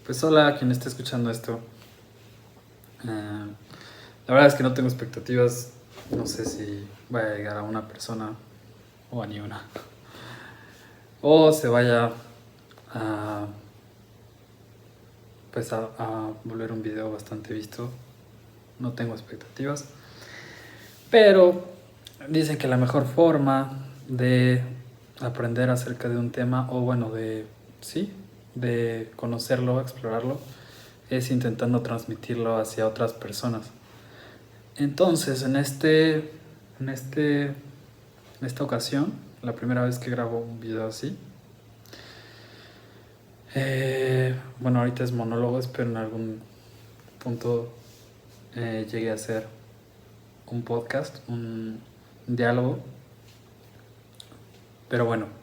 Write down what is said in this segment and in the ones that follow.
Pues hola a quien esté escuchando esto. La verdad es que no tengo expectativas. No sé si vaya a llegar a una persona o a ni una. O se vaya a, pues a volver un video bastante visto. No tengo expectativas. Pero dicen que la mejor forma de aprender acerca de un tema, o bueno, de conocerlo, explorarlo, es intentando transmitirlo hacia otras personas. Entonces, en esta ocasión, la primera vez que grabo un video así, bueno, ahorita es monólogos, pero en algún punto llegué a hacer un podcast, un diálogo. Pero bueno,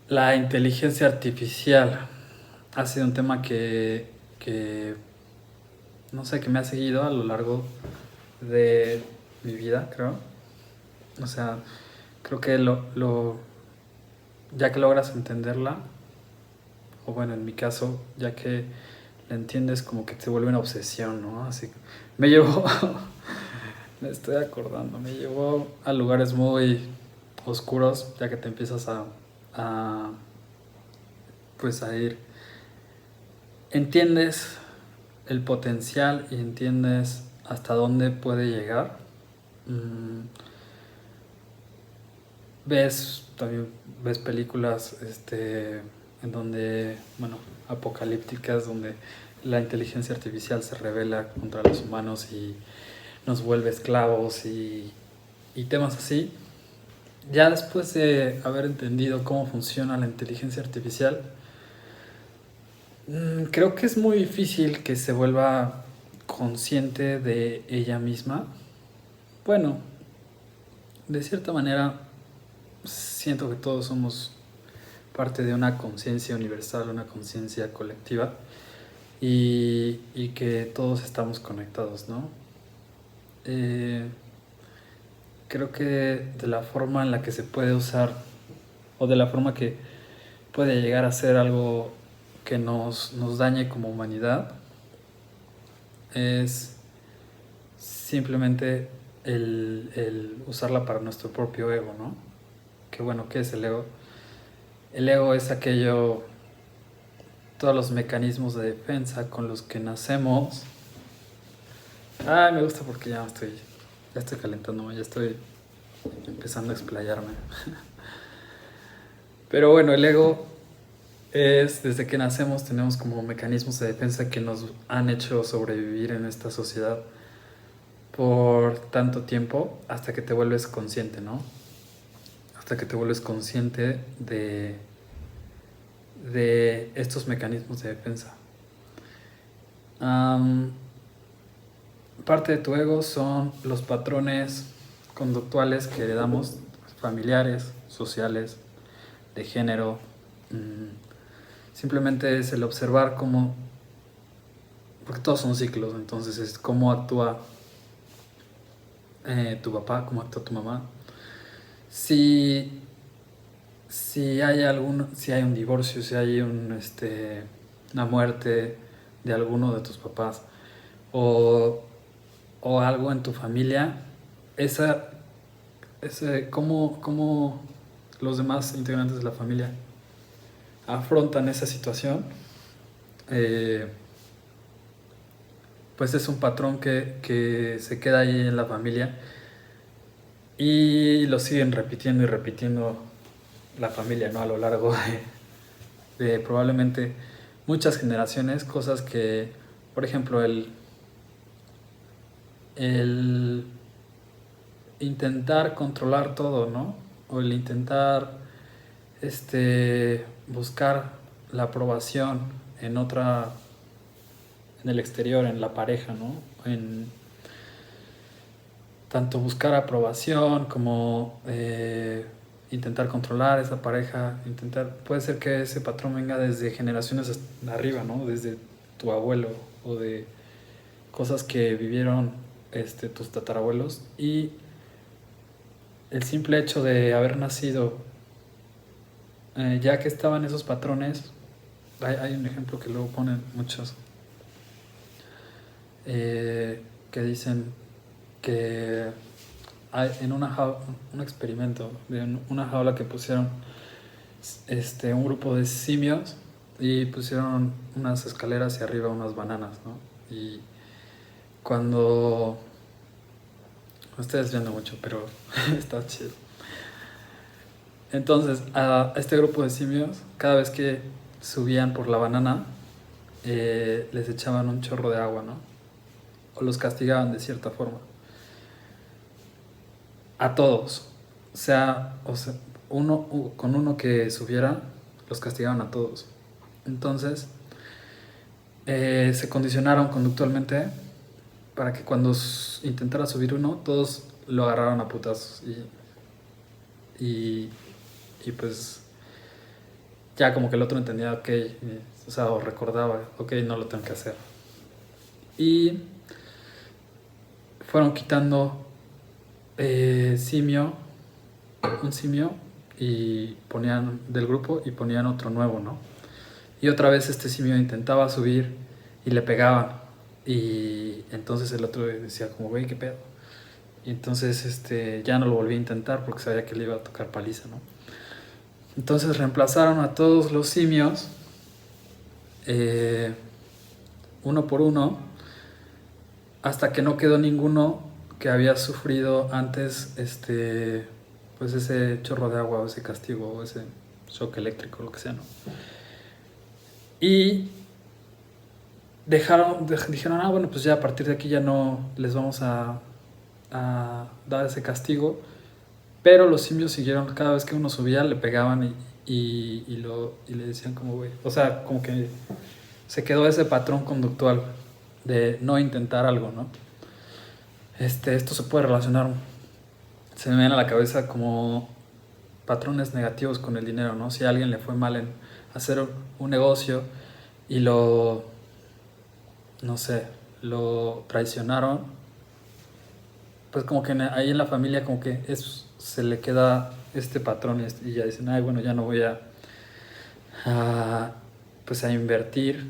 la inteligencia artificial ha sido un tema que no sé, que me ha seguido a lo largo de mi vida, creo. O sea, creo que ya que logras entenderla, o bueno, en mi caso, ya que la entiendes, como que te vuelve una obsesión, ¿no? Así me llevó, me estoy acordando, me llevó a lugares muy oscuros, ya que te empiezas a pues a ir. Entiendes el potencial y entiendes hasta dónde puede llegar. También ves películas en donde, bueno, apocalípticas, donde la inteligencia artificial se revela contra los humanos y nos vuelve esclavos y temas así. Ya después de haber entendido cómo funciona la inteligencia artificial, creo que es muy difícil que se vuelva consciente de ella misma. Bueno, de cierta manera siento que todos somos parte de una conciencia universal, una conciencia colectiva y que todos estamos conectados, ¿no? Creo que de la forma en la que se puede usar o de la forma que puede llegar a ser algo que nos dañe como humanidad es simplemente el usarla para nuestro propio ego, ¿no? Que bueno, ¿qué es el ego? El ego es aquello, todos los mecanismos de defensa con los que nacemos. Ay, me gusta porque ya estoy calentándome, ya estoy empezando a explayarme. Pero bueno, el ego es, desde que nacemos tenemos como mecanismos de defensa que nos han hecho sobrevivir en esta sociedad por tanto tiempo hasta que te vuelves consciente, ¿no? Hasta que te vuelves consciente de estos mecanismos de defensa. Parte de tu ego son los patrones conductuales que heredamos, familiares, sociales, de género. Simplemente es el observar cómo, porque todos son ciclos, entonces es cómo actúa tu papá, cómo actúa tu mamá. Si si hay un divorcio, si hay una muerte de alguno de tus papás o algo en tu familia, cómo los demás integrantes de la familia afrontan esa situación, pues es un patrón que se queda ahí en la familia y lo siguen repitiendo y repitiendo la familia, ¿no? A lo largo de probablemente muchas generaciones, cosas que, por ejemplo, el intentar controlar todo, ¿no? O el intentar buscar la aprobación en en el exterior, en la pareja, ¿no? En tanto buscar aprobación como intentar controlar esa pareja, puede ser que ese patrón venga desde generaciones arriba, ¿no? Desde tu abuelo o de cosas que vivieron tus tatarabuelos, y el simple hecho de haber nacido, ya que estaban esos patrones, hay un ejemplo que luego ponen muchos, que dicen que hay en un experimento, en una jaula que pusieron un grupo de simios y pusieron unas escaleras y arriba unas bananas, ¿no? Y cuando... Me estoy desviando mucho, pero está chido. Entonces, a este grupo de simios, cada vez que subían por la banana, les echaban un chorro de agua, ¿no? O los castigaban de cierta forma. A todos. O sea, con uno que subiera, los castigaban a todos. Entonces, se condicionaron conductualmente para que cuando intentara subir uno, todos lo agarraran a putazos. Y, y pues ya como que el otro entendía, ok, o sea, o recordaba, ok, no lo tengo que hacer. Y fueron quitando un simio, y ponían del grupo y ponían otro nuevo, ¿no? Y otra vez este simio intentaba subir y le pegaban. Y entonces el otro decía como, güey, ¿qué pedo? Y entonces ya no lo volví a intentar porque sabía que le iba a tocar paliza, ¿no? Entonces reemplazaron a todos los simios, eh, uno por uno, hasta que no quedó ninguno que había sufrido antes pues ese chorro de agua o ese castigo o ese shock eléctrico, lo que sea, ¿no? Y dijeron, bueno, pues ya a partir de aquí ya no les vamos a dar ese castigo, pero los simios siguieron, cada vez que uno subía le pegaban y le decían como, güey, o sea, como que se quedó ese patrón conductual de no intentar algo, ¿no? Esto se puede relacionar, se me viene a la cabeza como patrones negativos con el dinero, ¿no? Si a alguien le fue mal en hacer un negocio y no sé, lo traicionaron, pues como que ahí en la familia como que se le queda este patrón y ya dicen, ay, bueno, ya no voy a pues a invertir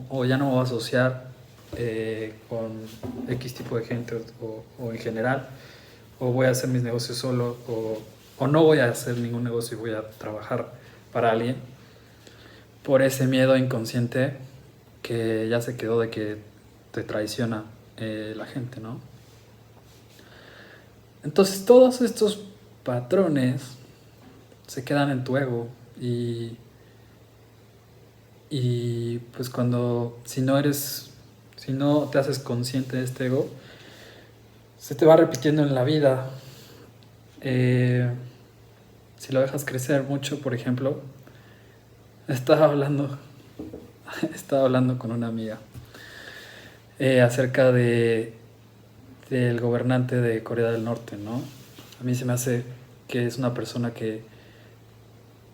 o ya no me voy a asociar con X tipo de gente o en general, o voy a hacer mis negocios solo, o no voy a hacer ningún negocio y voy a trabajar para alguien, por ese miedo inconsciente que ya se quedó de que te traiciona la gente, ¿no? Entonces todos estos patrones se quedan en tu ego y pues si no te haces consciente de este ego, se te va repitiendo en la vida. Si lo dejas crecer mucho, por ejemplo, estaba hablando, estaba hablando con una amiga acerca del gobernante de Corea del Norte, ¿no? A mí se me hace que es una persona que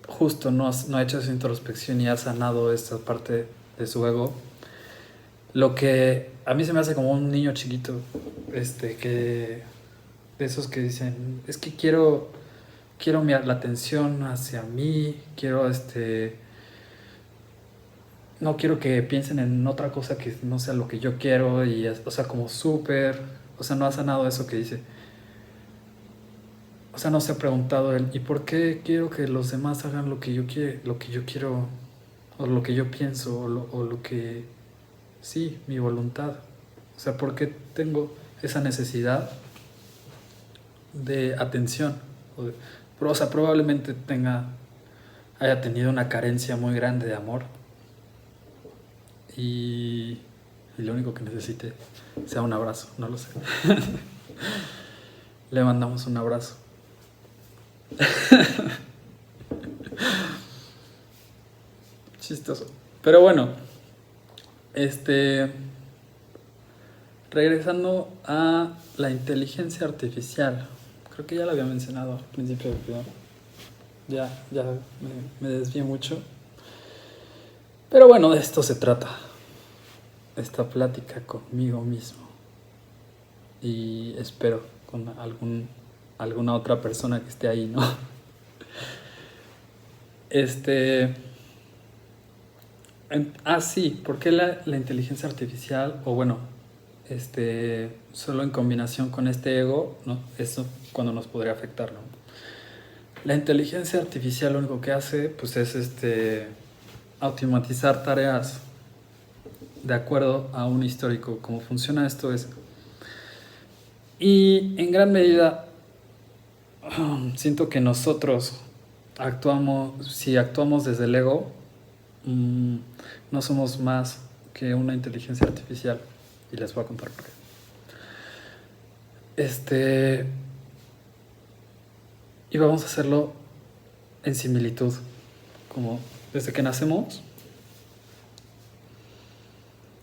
justo no ha hecho esa introspección y ha sanado esta parte de su ego. Lo que a mí se me hace como un niño chiquito, que de esos que dicen, es que quiero la atención hacia mí, no quiero que piensen en otra cosa que no sea lo que yo quiero, o sea, como súper, o sea, no ha sanado eso que dice. O sea, no se ha preguntado él, ¿y por qué quiero que los demás hagan lo que yo quiero, o lo que yo pienso, o lo que, sí, mi voluntad? O sea, ¿por qué tengo esa necesidad de atención? O sea, probablemente haya tenido una carencia muy grande de amor y lo único que necesite sea un abrazo, no lo sé. Le mandamos un abrazo. Chistoso. Pero bueno, regresando a la inteligencia artificial. Creo que ya lo había mencionado al principio del video. Ya me desvié mucho. Pero bueno, de esto se trata. Esta plática conmigo mismo. Y espero con alguna otra persona que esté ahí, ¿no? Sí, ¿por qué la inteligencia artificial, o bueno, solo en combinación con este ego, ¿no? Eso cuando nos podría afectar, ¿no? La inteligencia artificial lo único que hace, pues es automatizar tareas de acuerdo a un histórico. Cómo funciona esto es, y en gran medida siento que nosotros si actuamos desde el ego, no somos más que una inteligencia artificial. Y les voy a contar por qué. Y vamos a hacerlo en similitud. Como desde que nacemos,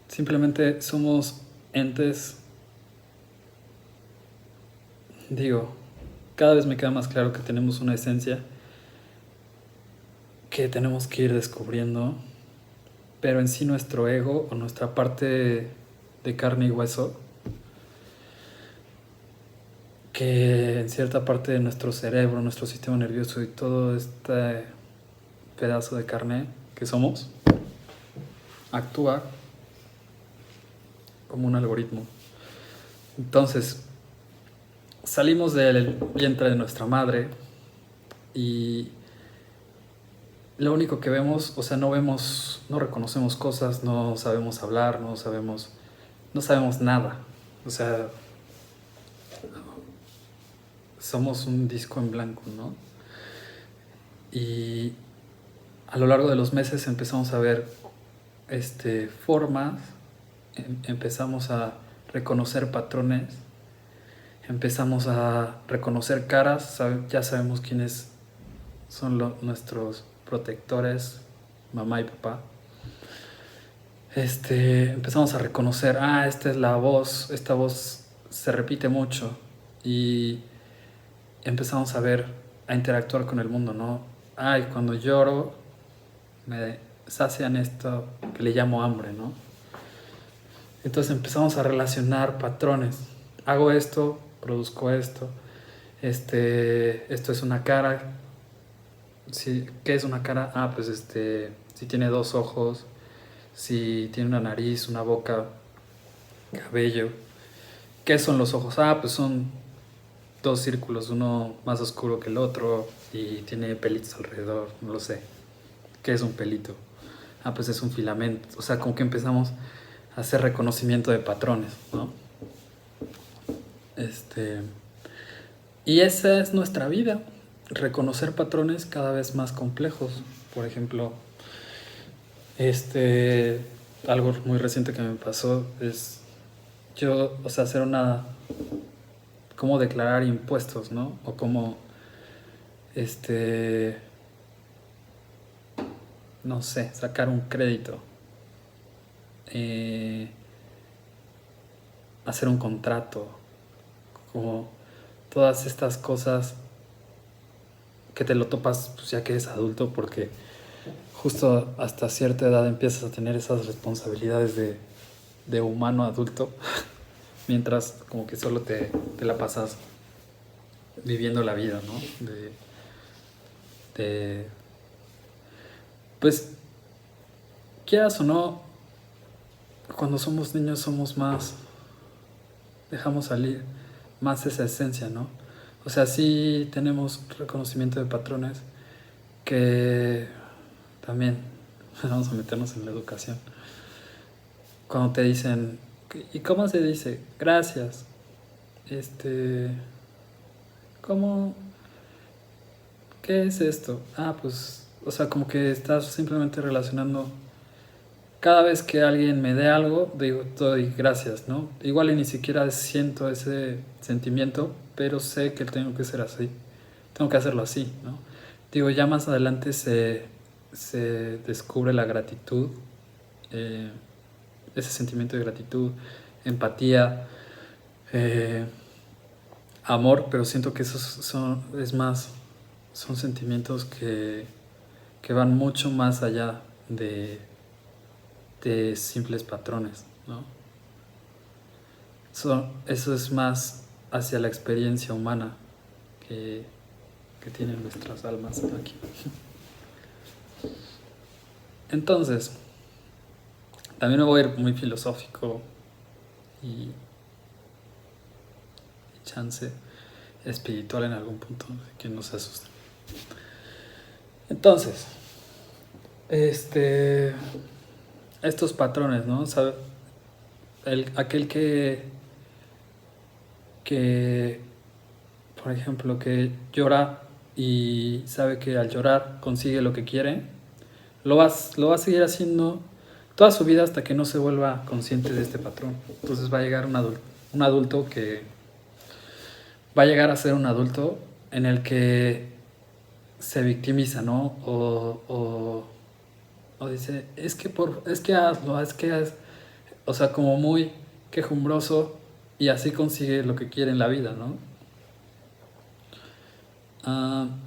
simplemente somos entes. Digo, cada vez me queda más claro que tenemos una esencia que tenemos que ir descubriendo, pero en sí nuestro ego o nuestra parte de carne y hueso, que en cierta parte de nuestro cerebro, nuestro sistema nervioso y todo este pedazo de carne que somos, actúa como un algoritmo. Entonces, salimos del vientre de nuestra madre y lo único que vemos, o sea, no reconocemos cosas, no sabemos hablar, no sabemos nada. O sea, somos un disco en blanco, ¿no? Y a lo largo de los meses empezamos a ver formas, empezamos a reconocer patrones, empezamos a reconocer caras, ya sabemos quiénes son nuestros protectores, mamá y papá. Empezamos a reconocer, esta es la voz, esta voz se repite mucho, y empezamos a interactuar con el mundo, ¿no? Cuando lloro me sacian esto que le llamo hambre, ¿no? Entonces empezamos a relacionar patrones. Hago esto, produzco esto. Esto es una cara. Sí, ¿qué es una cara? Pues si tiene dos ojos, si tiene una nariz, una boca, cabello. ¿Qué son los ojos? Pues son dos círculos, uno más oscuro que el otro y tiene pelitos alrededor, no lo sé. ¿Qué es un pelito? Pues es un filamento. O sea, como que empezamos a hacer reconocimiento de patrones, ¿no? Y esa es nuestra vida, reconocer patrones cada vez más complejos. Por ejemplo, algo muy reciente que me pasó es hacer cómo declarar impuestos, ¿no? O cómo, no sé, sacar un crédito, hacer un contrato, como todas estas cosas que te lo topas pues, ya que eres adulto, porque justo hasta cierta edad empiezas a tener esas responsabilidades de humano adulto, mientras como que solo te la pasas viviendo la vida, ¿no? Pues, quieras o no, cuando somos niños dejamos salir más esa esencia, ¿no? O sea, sí tenemos reconocimiento de patrones que también vamos a meternos en la educación. Cuando te dicen, ¿y cómo se dice? Gracias. ¿Cómo? ¿Qué es esto? Pues, o sea, como que estás simplemente relacionando. Cada vez que alguien me dé algo, digo, doy gracias, ¿no? Igual y ni siquiera siento ese sentimiento, pero sé que tengo que ser así. Tengo que hacerlo así, ¿no? Digo, ya más adelante se descubre la gratitud, ese sentimiento de gratitud, empatía, amor, pero siento que esos son sentimientos que van mucho más allá de simples patrones, ¿no? Eso es más hacia la experiencia humana que tienen nuestras almas aquí. Entonces, También me voy a ir muy filosófico y chance espiritual en algún punto, que no se asusten. Entonces, estos patrones, ¿no? ¿Sabe? Aquel que, por ejemplo, que llora y sabe que al llorar consigue lo que quiere, lo va a seguir haciendo toda su vida hasta que no se vuelva consciente de este patrón. Entonces va a llegar un adulto que va a llegar a ser un adulto en el que se victimiza, ¿no? O dice, es que hazlo, o sea, como muy quejumbroso, y así consigue lo que quiere en la vida, ¿no?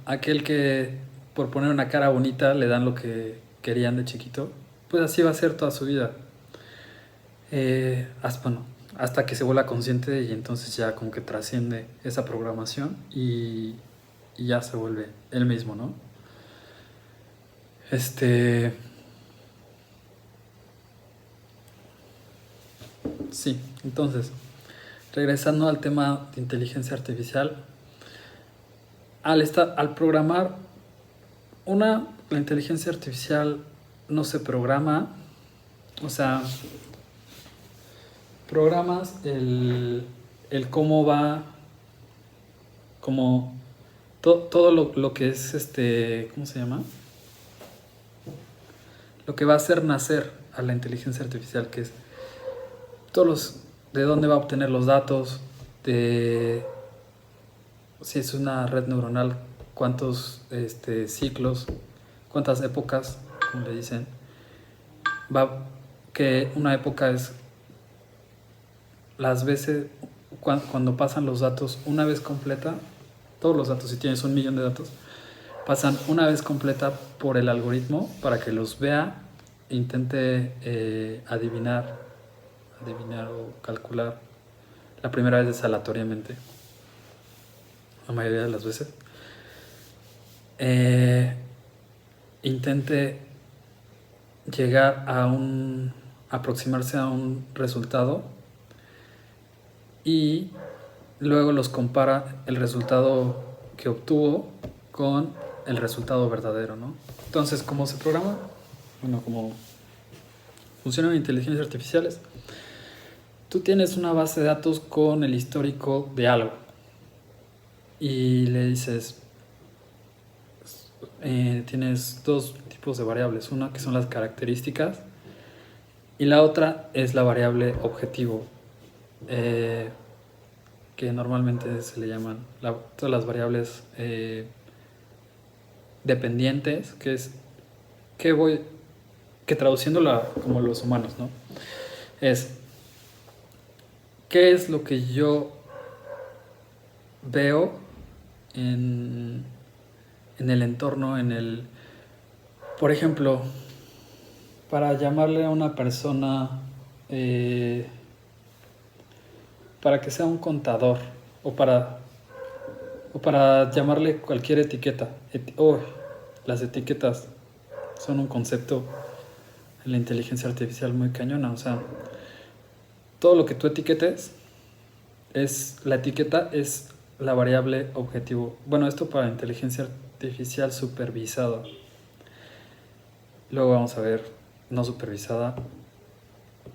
Aquel que por poner una cara bonita le dan lo que querían de chiquito, pues así va a ser toda su vida. Hasta que se vuelva consciente y entonces ya como que trasciende esa programación y ya se vuelve él mismo, ¿no? Sí, entonces, regresando al tema de inteligencia artificial, al programar la inteligencia artificial no se programa, o sea, programas el cómo va, como todo lo que es ¿cómo se llama? Lo que va a hacer nacer a la inteligencia artificial, que es de dónde va a obtener los datos, de si es una red neuronal, cuántos ciclos, cuántas épocas, como le dicen, que una época es las veces cuando pasan los datos una vez completa, todos los datos, si tienes 1 millón de datos, pasan una vez completa por el algoritmo para que los vea, intente adivinar o calcular. La primera vez es aleatoriamente, la mayoría de las veces. Intente llegar aproximarse a un resultado y luego los compara el resultado que obtuvo con el resultado verdadero, ¿no? Entonces, ¿cómo se programa? Bueno, como funcionan inteligencias artificiales. Tú tienes una base de datos con el histórico de algo y le dices, tienes 2 tipos de variables, una que son las características y la otra es la variable objetivo, que normalmente se le llaman todas las variables dependientes, que es que traduciéndola como los humanos, ¿no? Es qué es lo que yo veo en el entorno, por ejemplo, para llamarle a una persona, para que sea un contador, o para llamarle cualquier etiqueta. Las etiquetas son un concepto en la inteligencia artificial muy cañona. O sea, todo lo que tú etiquetes, la etiqueta es la variable objetivo. Bueno, esto para inteligencia artificial supervisada. Luego vamos a ver no supervisada.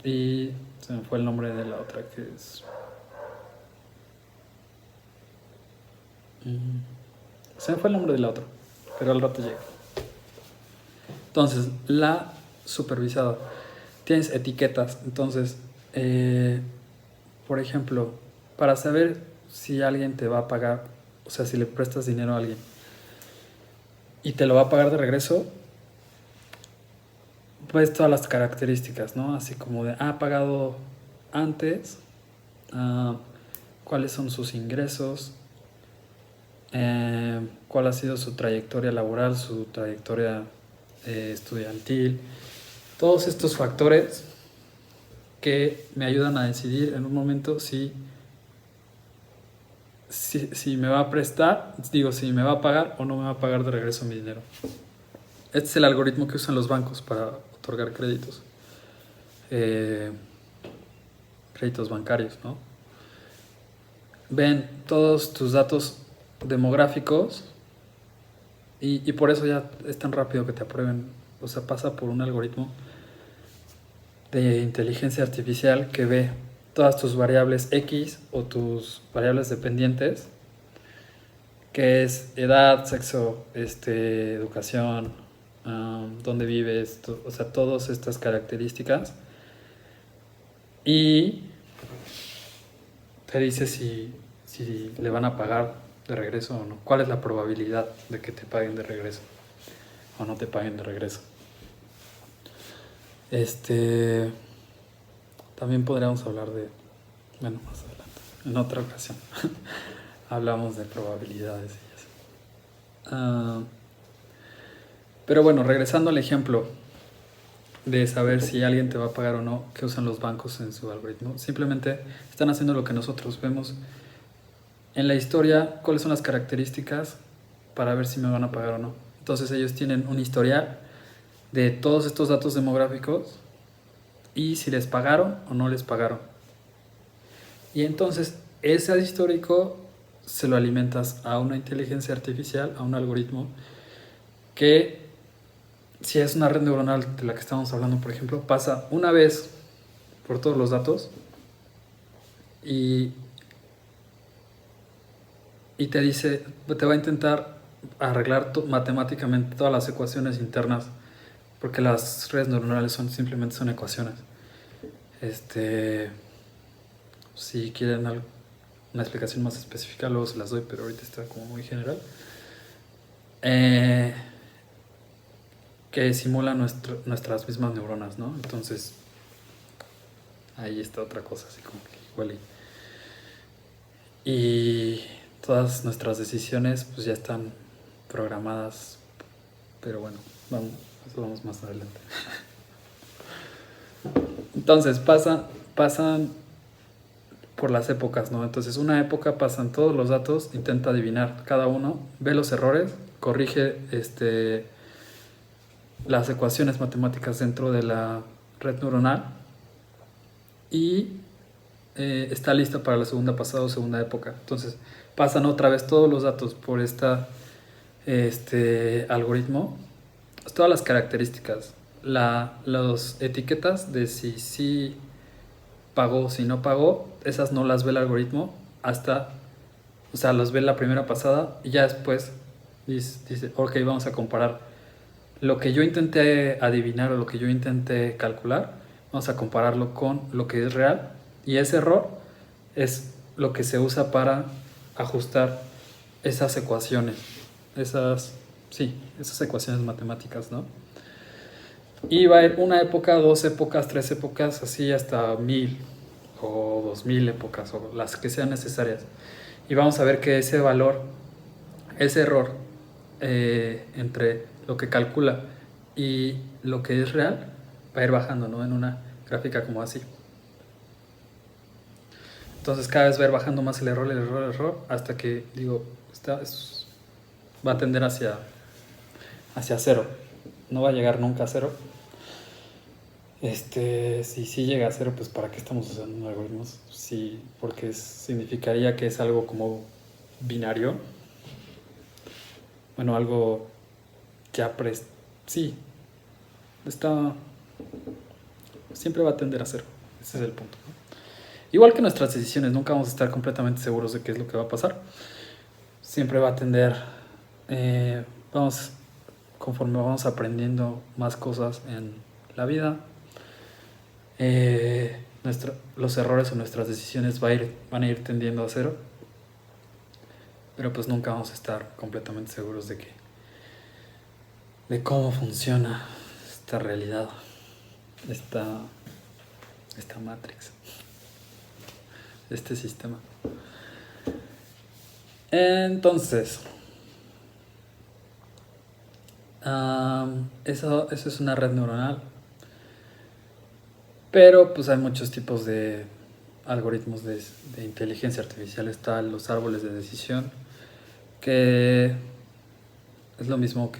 Y se me fue el nombre de la otra, que es... Se me fue el nombre de la otra, pero al rato llega. Entonces, la supervisada. Tienes etiquetas. Entonces, por ejemplo, para saber si alguien te va a pagar, o sea, si le prestas dinero a alguien y te lo va a pagar de regreso, pues todas las características, ¿no? Así como de, ha pagado antes, cuáles son sus ingresos, cuál ha sido su trayectoria laboral, su trayectoria estudiantil, todos estos factores que me ayudan a decidir en un momento si me va a prestar, si me va a pagar o no me va a pagar de regreso mi dinero. Este es el algoritmo que usan los bancos para otorgar créditos. eh, créditos bancarios, ¿no? Ven todos tus datos demográficos y por eso ya es tan rápido que te aprueben. O sea, pasa por un algoritmo de inteligencia artificial que ve todas tus variables X o tus variables dependientes, que es edad, sexo, educación, dónde vives, o sea, todas estas características. Y te dice si le van a pagar de regreso o no. ¿Cuál es la probabilidad de que te paguen de regreso o no te paguen de regreso? También podríamos hablar de, bueno, más adelante, en otra ocasión, hablamos de probabilidades y eso. Pero bueno, regresando al ejemplo de saber si alguien te va a pagar o no, que usan los bancos en su algoritmo, simplemente están haciendo lo que nosotros vemos en la historia, cuáles son las características para ver si me van a pagar o no. Entonces ellos tienen un historial de todos estos datos demográficos y si les pagaron o no les pagaron. Y entonces ese histórico se lo alimentas a una inteligencia artificial, a un algoritmo que, si es una red neuronal de la que estamos hablando, por ejemplo, pasa una vez por todos los datos y te dice, te va a intentar arreglar matemáticamente todas las ecuaciones internas, porque las redes neuronales simplemente son ecuaciones. Si quieren una explicación más específica, luego se las doy, pero ahorita está como muy general. Que simulan nuestras mismas neuronas, ¿no? Entonces, ahí está otra cosa, así como que igual. Y todas nuestras decisiones pues ya están programadas, pero bueno, eso vamos más adelante. Entonces pasan por las épocas, ¿no? Entonces una época pasan todos los datos, intenta adivinar cada uno, ve los errores, corrige las ecuaciones matemáticas dentro de la red neuronal y está lista para la segunda pasada o segunda época. Entonces pasan otra vez todos los datos por este algoritmo, todas las características, las etiquetas de si pagó, si no pagó, esas no las ve el algoritmo hasta, o sea, las ve la primera pasada y ya después dice, ok, vamos a comparar lo que yo intenté adivinar o lo que yo intenté calcular, vamos a compararlo con lo que es real y ese error es lo que se usa para ajustar esas ecuaciones, esas ecuaciones matemáticas, ¿no? Y va a ir una época, 2 épocas, 3 épocas, así hasta 1000 o 2000 épocas o las que sean necesarias. Y vamos a ver que ese valor, ese error entre lo que calcula y lo que es real va a ir bajando, ¿no? En una gráfica como así. Entonces cada vez va a ir bajando más el error, hasta que, va a tender hacia cero. No va a llegar nunca a cero. Si llega a cero, pues ¿para qué estamos usando algoritmos? Sí, porque significaría que es algo como binario. Bueno, algo ya sí, siempre va a tender a cero. Ese es el punto, ¿no? Igual que nuestras decisiones, nunca vamos a estar completamente seguros de qué es lo que va a pasar. Siempre va a tender, conforme vamos aprendiendo más cosas en la vida, los errores o nuestras decisiones van a ir tendiendo a cero, pero pues nunca vamos a estar completamente seguros de cómo funciona esta realidad, esta Matrix, este sistema. Entonces, eso es una red neuronal. Pero pues hay muchos tipos de algoritmos de inteligencia artificial. Están los árboles de decisión, que es lo mismo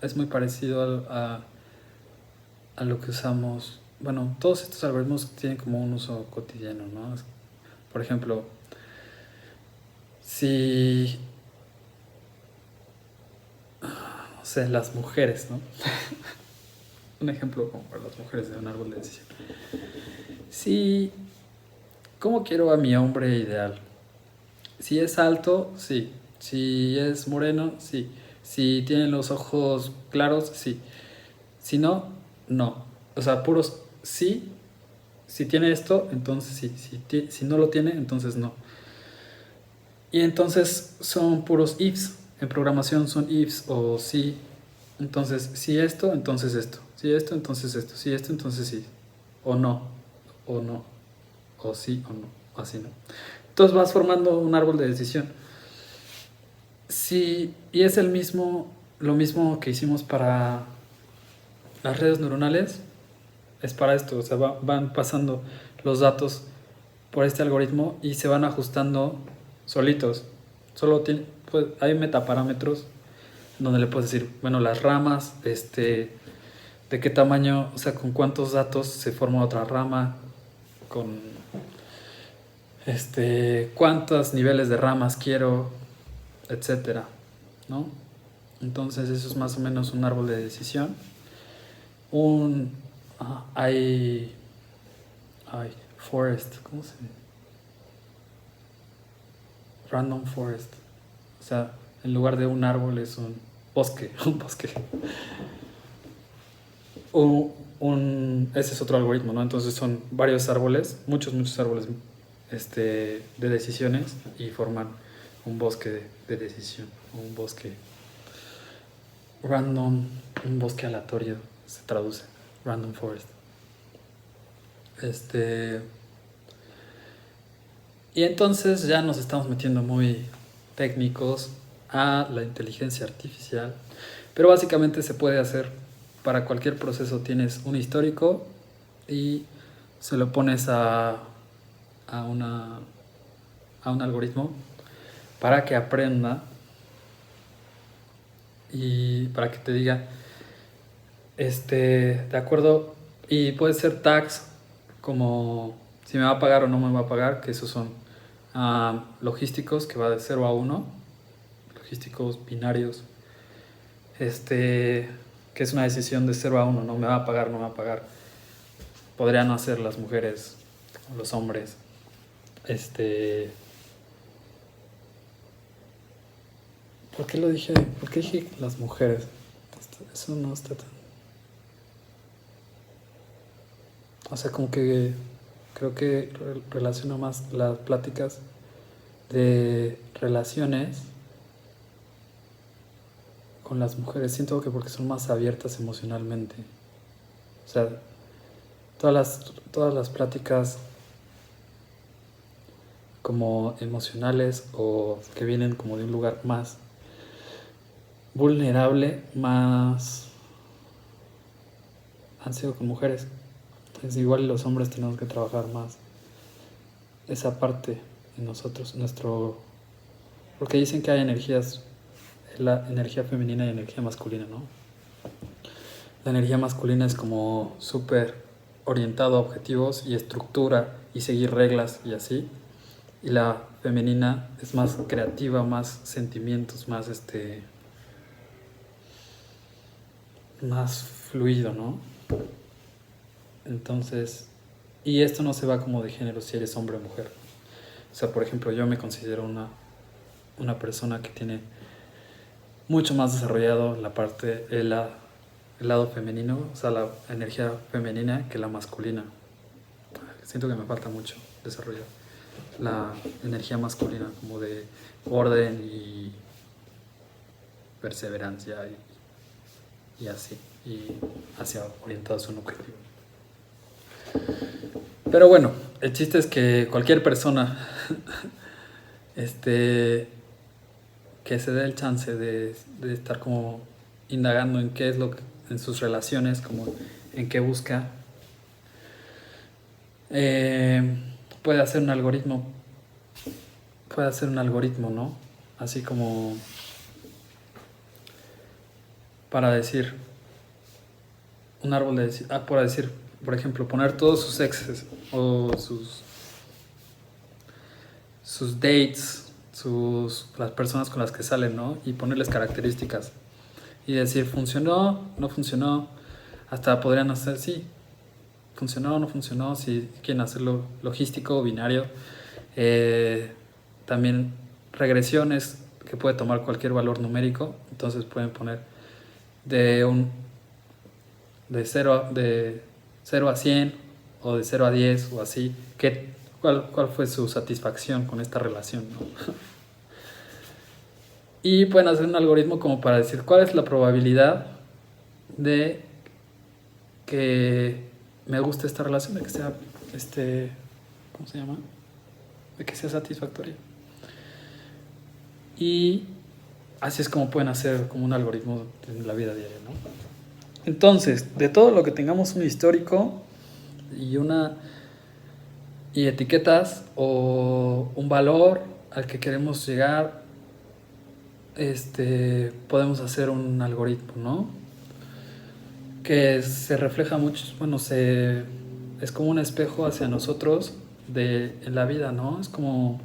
es muy parecido a lo que usamos bueno, todos estos algoritmos tienen como un uso cotidiano, ¿no? Por ejemplo, si, no sé, las mujeres, ¿no? Un ejemplo como para las mujeres de un árbol de decisión. Si, ¿cómo quiero a mi hombre ideal? Si es alto, sí. Si es moreno, sí. Si tiene los ojos claros, sí. Si no, no. O sea, puros sí. Si tiene esto, entonces sí. Si no lo tiene, entonces no. Y entonces son puros ifs. En programación son ifs o sí. Entonces, si esto, entonces esto. Si esto, entonces esto. Si esto, entonces sí. O no. O no. O sí o no. Así no. Entonces vas formando un árbol de decisión. Sí, y es lo mismo que hicimos para las redes neuronales, es para esto, o sea, van pasando los datos por este algoritmo y se van ajustando solitos. Pues, hay metaparámetros donde le puedes decir, bueno, las ramas, de qué tamaño, o sea, con cuántos datos se forma otra rama, con cuántos niveles de ramas quiero, etcétera, ¿no? Entonces eso es más o menos un árbol de decisión. Hay forest, ¿cómo se dice? Random forest. O sea, en lugar de un árbol es un bosque, un bosque. Ese es otro algoritmo, ¿no? Entonces son varios árboles, muchos árboles de decisiones y forman un bosque de decisión, un bosque random, un bosque aleatorio, se traduce, random forest. Y entonces ya nos estamos metiendo muy técnicos a la inteligencia artificial, pero básicamente se puede hacer para cualquier proceso. Tienes un histórico y se lo pones a un algoritmo para que aprenda y para que te diga, de acuerdo, y puede ser tags como si me va a pagar o no me va a pagar, que esos son logísticos, que va de 0 a 1, logísticos binarios, que es una decisión de 0 a 1, no me va a pagar, no me va a pagar. Podrían no hacer las mujeres o los hombres. ¿Por qué lo dije? ¿Por qué dije las mujeres? Eso no está tan... O sea, como que creo que relaciono más las pláticas de relaciones con las mujeres. Siento que porque son más abiertas emocionalmente. O sea, todas las pláticas como emocionales o que vienen como de un lugar más vulnerable, más han sido con mujeres. Es igual los hombres tenemos que trabajar más esa parte en nosotros, porque dicen que hay energías, la energía femenina y energía masculina, ¿no? La energía masculina es como súper orientado a objetivos y estructura y seguir reglas y así, y la femenina es más creativa, más sentimientos, más fluido, ¿no? Entonces, y esto no se va como de género si eres hombre o mujer. O sea, por ejemplo, yo me considero una persona que tiene mucho más desarrollado el lado femenino, o sea, la energía femenina que la masculina. Siento que me falta mucho desarrollar la energía masculina, como de orden y perseverancia y así, y hacia orientados a un objetivo. Pero bueno, el chiste es que cualquier persona que se dé el chance de estar como indagando en qué es lo que, en sus relaciones, como en qué busca, puede hacer un algoritmo, ¿no? Así como para decir un árbol de para decir por ejemplo, poner todos sus exes o sus dates, las personas con las que salen, ¿no? Y ponerles características y decir, funcionó, no funcionó, hasta podrían hacer, sí, funcionó, no funcionó, si quieren hacerlo logístico o binario. También regresiones que puede tomar cualquier valor numérico, entonces pueden poner de un de 0 a 100 o de 0 a 10 o así, cuál fue su satisfacción con esta relación, ¿no? Y pueden hacer un algoritmo como para decir cuál es la probabilidad de que me guste esta relación, de que sea, ¿cómo se llama? De que sea satisfactoria. Y así es como pueden hacer como un algoritmo en la vida diaria, ¿no? Entonces, de todo lo que tengamos un histórico y etiquetas o un valor al que queremos llegar, podemos hacer un algoritmo, ¿no? Que se refleja mucho, bueno, es como un espejo hacia nosotros en la vida, ¿no? Es como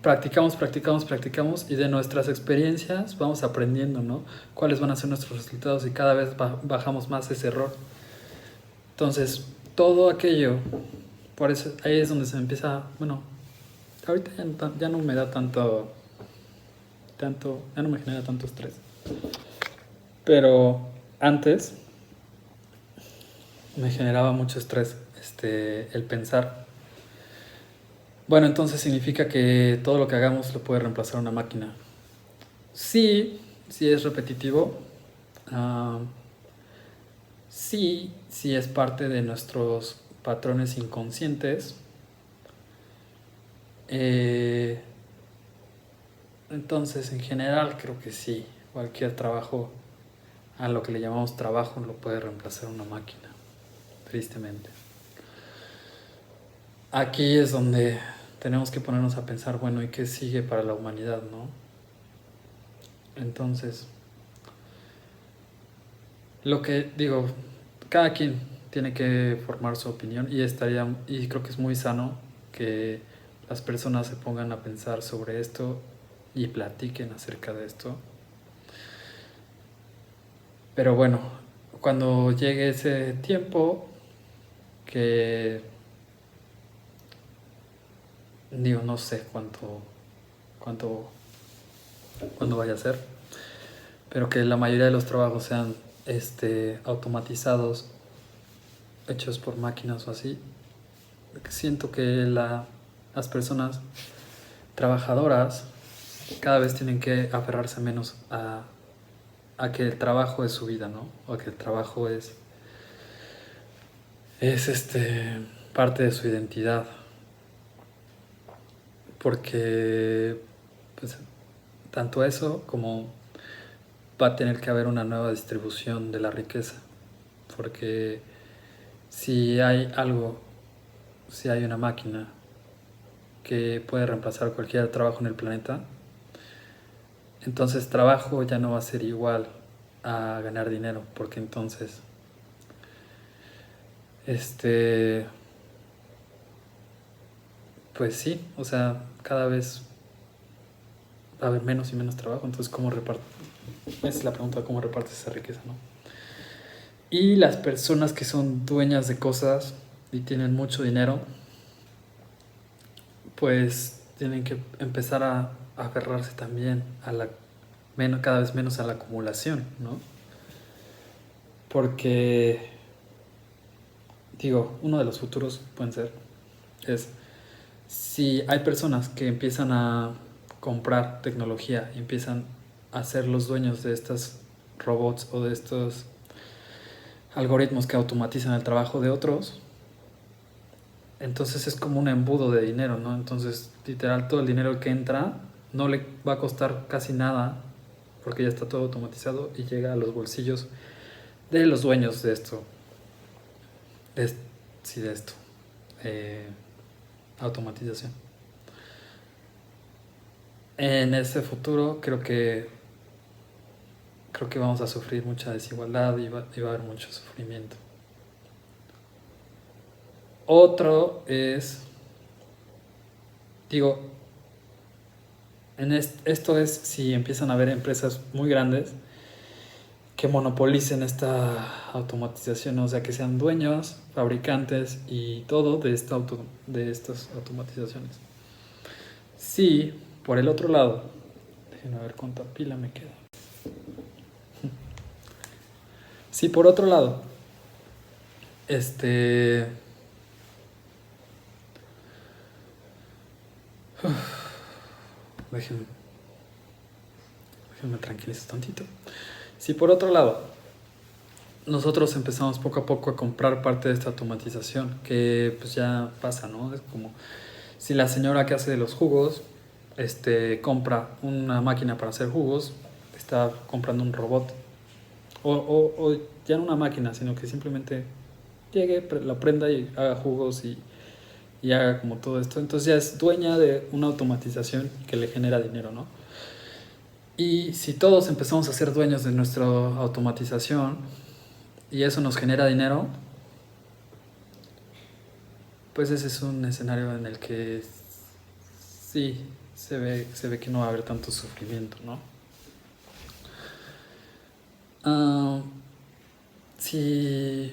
practicamos y de nuestras experiencias vamos aprendiendo, ¿no? Cuáles van a ser nuestros resultados y cada vez bajamos más ese error. Entonces, todo aquello, por eso ahí es donde se empieza, bueno, ahorita ya no me da tanto, ya no me genera tanto estrés. Pero antes me generaba mucho estrés el pensar. Bueno, entonces significa que todo lo que hagamos lo puede reemplazar una máquina. Sí, sí es repetitivo. Sí, sí es parte de nuestros patrones inconscientes. Entonces, en general, creo que sí. Cualquier trabajo, a lo que le llamamos trabajo, lo puede reemplazar una máquina, tristemente. Aquí es donde tenemos que ponernos a pensar, bueno, ¿y qué sigue para la humanidad, no? Entonces, lo que digo, cada quien tiene que formar su opinión y creo que es muy sano que las personas se pongan a pensar sobre esto y platiquen acerca de esto. Pero bueno, cuando llegue ese tiempo que digo, no sé cuánto cuándo vaya a ser, pero que la mayoría de los trabajos sean automatizados, hechos por máquinas o así. Siento que las personas trabajadoras cada vez tienen que aferrarse menos a que el trabajo es su vida, ¿no? O que el trabajo es parte de su identidad. Porque pues, tanto eso como va a tener que haber una nueva distribución de la riqueza. Porque si hay una máquina que puede reemplazar cualquier trabajo en el planeta, entonces trabajo ya no va a ser igual a ganar dinero, porque entonces pues sí, o sea, cada vez va a haber menos y menos trabajo, entonces esa es la pregunta, ¿cómo repartes esa riqueza, no? Y las personas que son dueñas de cosas y tienen mucho dinero, pues tienen que empezar a aferrarse también cada vez menos a la acumulación, ¿no? Porque, digo, uno de los futuros es si hay personas que empiezan a comprar tecnología y empiezan a ser los dueños de estos robots o de estos algoritmos que automatizan el trabajo de otros, entonces es como un embudo de dinero, ¿no? Entonces, literal, todo el dinero que entra no le va a costar casi nada porque ya está todo automatizado y llega a los bolsillos de los dueños de esto. Sí, de esto. Automatización. En ese futuro creo que vamos a sufrir mucha desigualdad y va a haber mucho sufrimiento. Otro es, digo, esto es si empiezan a haber empresas muy grandes que monopolicen esta automatización, o sea, que sean dueños, fabricantes y todo de de estas automatizaciones. Sí, por el otro lado, déjenme ver cuánta pila me queda. Sí, por otro lado, este... Déjenme tranquilizar tantito. Si por otro lado, nosotros empezamos poco a poco a comprar parte de esta automatización, que pues ya pasa, ¿no? Es como si la señora que hace los jugos, compra una máquina para hacer jugos, está comprando un robot. O ya no una máquina, sino que simplemente llegue, la prenda y haga jugos y haga como todo esto. Entonces ya es dueña de una automatización que le genera dinero, ¿no? Y si todos empezamos a ser dueños de nuestra automatización y eso nos genera dinero, pues ese es un escenario en el que sí se ve que no va a haber tanto sufrimiento, ¿no? Sí.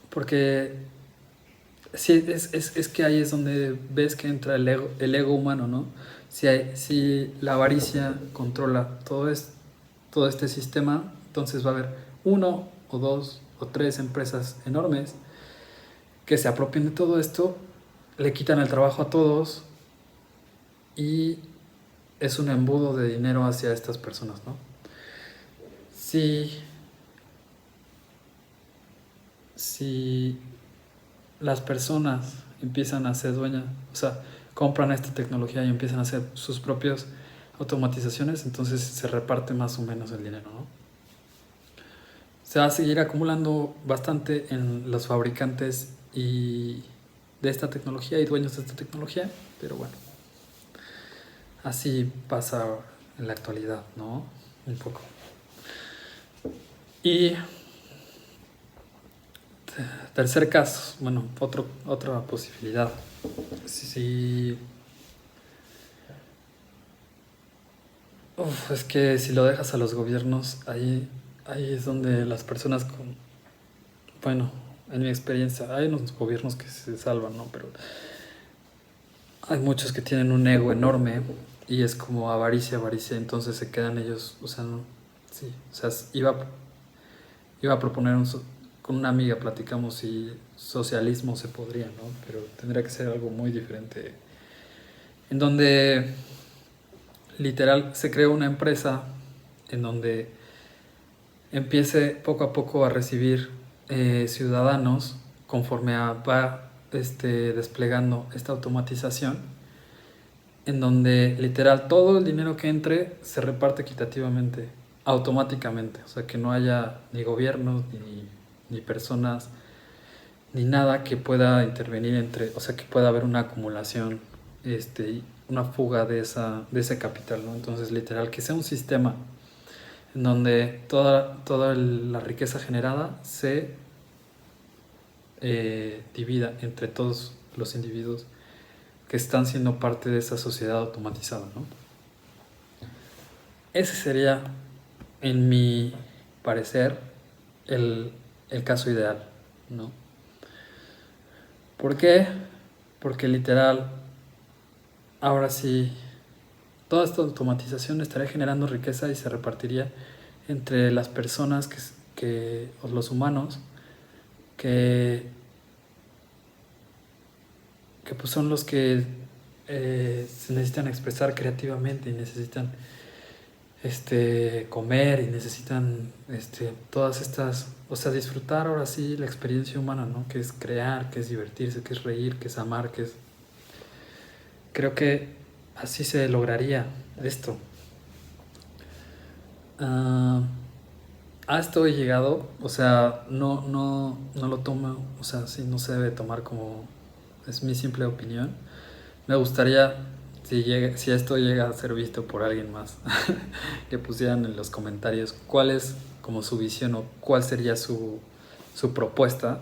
Porque sí, es que ahí es donde ves que entra el ego humano, ¿no? Si la avaricia controla todo este sistema, entonces va a haber uno o dos o tres empresas enormes que se apropien de todo esto, le quitan el trabajo a todos y es un embudo de dinero hacia estas personas, ¿no? Si las personas empiezan a ser dueñas, o sea, compran esta tecnología y empiezan a hacer sus propias automatizaciones, entonces se reparte más o menos el dinero, ¿no? Se va a seguir acumulando bastante en los fabricantes y de esta tecnología y dueños de esta tecnología, pero bueno, así pasa en la actualidad, ¿no? Un poco. Y tercer caso, bueno, otra posibilidad. Si es que si lo dejas a los gobiernos, ahí es donde las personas bueno, en mi experiencia, hay unos gobiernos que se salvan, ¿no? Pero hay muchos que tienen un ego enorme y es como avaricia, entonces se quedan ellos, o sea, no, sí, o sea, iba a proponer con una amiga, platicamos si socialismo se podría, ¿no? Pero tendría que ser algo muy diferente, en donde literal se crea una empresa en donde empiece poco a poco a recibir ciudadanos conforme va desplegando esta automatización, en donde literal todo el dinero que entre se reparte equitativamente, automáticamente, o sea que no haya ni gobiernos ni personas ni nada que pueda intervenir o sea que pueda haber una acumulación, una fuga de ese capital, ¿no? Entonces literal que sea un sistema en donde toda la riqueza generada se divida entre todos los individuos que están siendo parte de esa sociedad automatizada, ¿no? Ese sería, en mi parecer, el caso ideal, ¿no? ¿Por qué? Porque literal, ahora sí, toda esta automatización estaría generando riqueza y se repartiría entre las personas o los humanos que pues son los que se necesitan expresar creativamente y necesitan comer y necesitan todas estas, o sea, disfrutar ahora sí la experiencia humana, ¿no? Que es crear, que es divertirse, que es reír, que es amar, creo que así se lograría esto. A esto he llegado, o sea, no lo tomo, o sea, sí, no se debe tomar como, es mi simple opinión. Me gustaría, si esto llega a ser visto por alguien más, que pusieran en los comentarios cuál es como su visión o cuál sería su su propuesta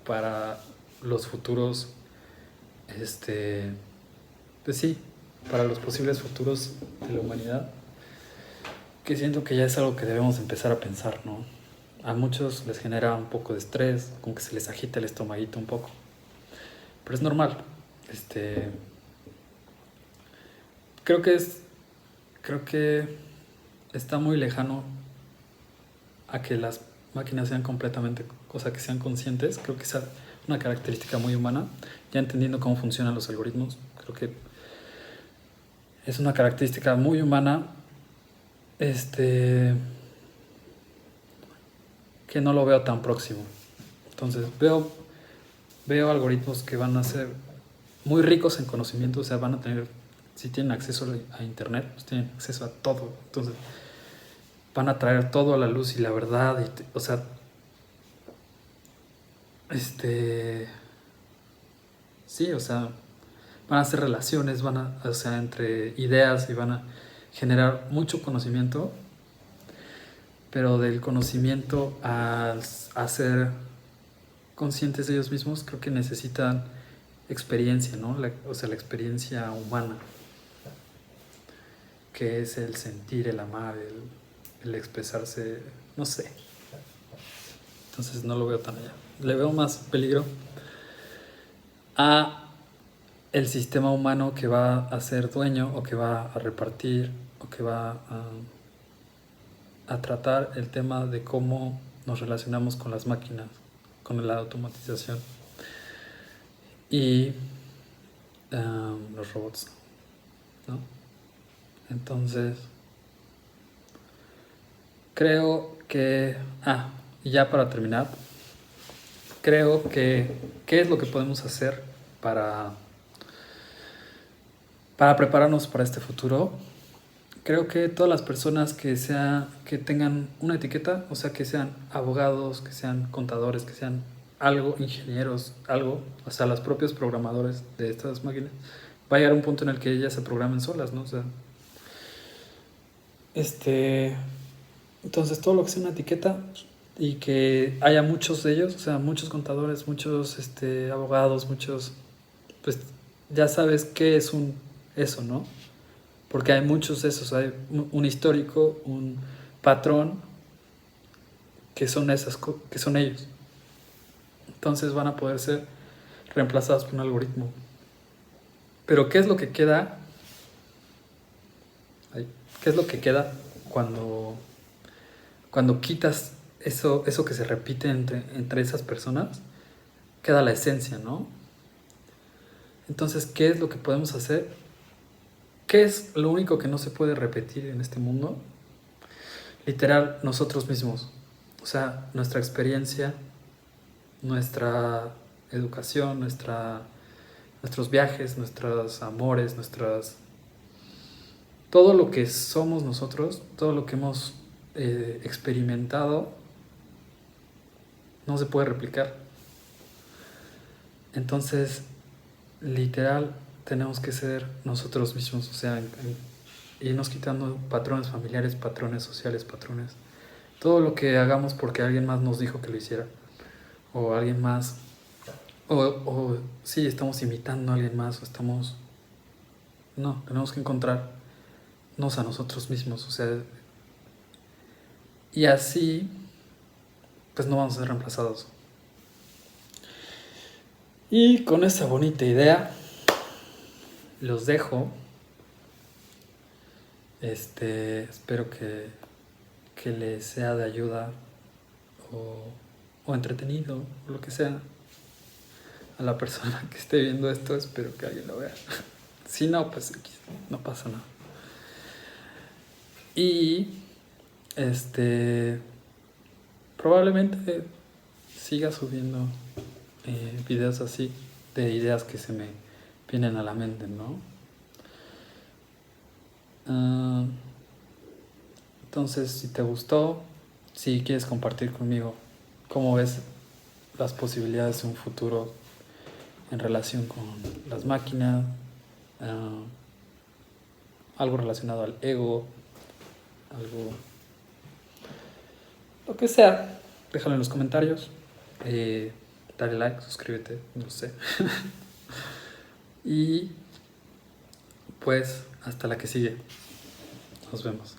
para los futuros, pues sí, para los posibles futuros de la humanidad, que siento que ya es algo que debemos empezar a pensar, ¿no? A muchos les genera un poco de estrés, como que se les agita el estomaguito un poco, pero es normal. Creo que está muy lejano a que las máquinas sean completamente, o sea, que sean conscientes. Creo que es una característica muy humana. Ya entendiendo cómo funcionan los algoritmos, creo que es una característica muy humana, que no lo veo tan próximo. Entonces veo algoritmos que van a ser muy ricos en conocimiento, o sea, van a tener, si tienen acceso a internet, pues tienen acceso a todo. Entonces van a traer todo a la luz y la verdad, o sea, sí, o sea, van a hacer relaciones, o sea, entre ideas, y van a generar mucho conocimiento, pero del conocimiento a ser conscientes de ellos mismos, creo que necesitan experiencia, ¿no? O sea, la experiencia humana, que es el sentir, el amar, el expresarse, no sé. Entonces no lo veo tan allá. Le veo más peligro a el sistema humano que va a ser dueño, o que va a repartir, o que va a tratar el tema de cómo nos relacionamos con las máquinas, con la automatización y los robots, ¿no? Entonces creo que, y ya para terminar, creo que ¿qué es lo que podemos hacer para prepararnos para este futuro? Creo que todas las personas que tengan una etiqueta, o sea, que sean abogados, que sean contadores, que sean algo, ingenieros, algo, o sea, los propios programadores de estas máquinas, va a llegar un punto en el que ellas se programen solas, ¿no? O sea, entonces todo lo que sea una etiqueta, y que haya muchos de ellos, o sea, muchos contadores, muchos abogados, muchos, pues ya sabes qué es eso, ¿no? Porque hay muchos de esos, hay un histórico, un patrón, que son que son ellos. Entonces van a poder ser reemplazados por un algoritmo. Pero ¿qué es lo que queda? ¿Qué es lo que queda cuando quitas eso que se repite entre esas personas? Queda la esencia, ¿no? Entonces, ¿qué es lo que podemos hacer? ¿Qué es lo único que no se puede repetir en este mundo? Literal, nosotros mismos. O sea, nuestra experiencia, nuestra educación, nuestros viajes, nuestros amores, todo lo que somos nosotros, todo lo que hemos experimentado, no se puede replicar. Entonces, literal, tenemos que ser nosotros mismos, o sea, irnos quitando patrones familiares, patrones sociales, patrones. Todo lo que hagamos porque alguien más nos dijo que lo hiciera, o alguien más, o sí, estamos imitando a alguien más, no, tenemos que encontrarnos a nosotros mismos, o sea, y así, pues no vamos a ser reemplazados. Y con esa bonita idea, los dejo. Espero que les sea de ayuda, o entretenido, o lo que sea, a la persona que esté viendo esto. Espero que alguien lo vea. Si no, pues no pasa nada. Y probablemente siga subiendo videos así, de ideas que se me vienen a la mente, ¿no? Entonces, si te gustó, si quieres compartir conmigo cómo ves las posibilidades de un futuro en relación con las máquinas, algo relacionado al ego, algo, lo que sea, déjalo en los comentarios. Dale like, suscríbete, no sé. Y pues hasta la que sigue. Nos vemos.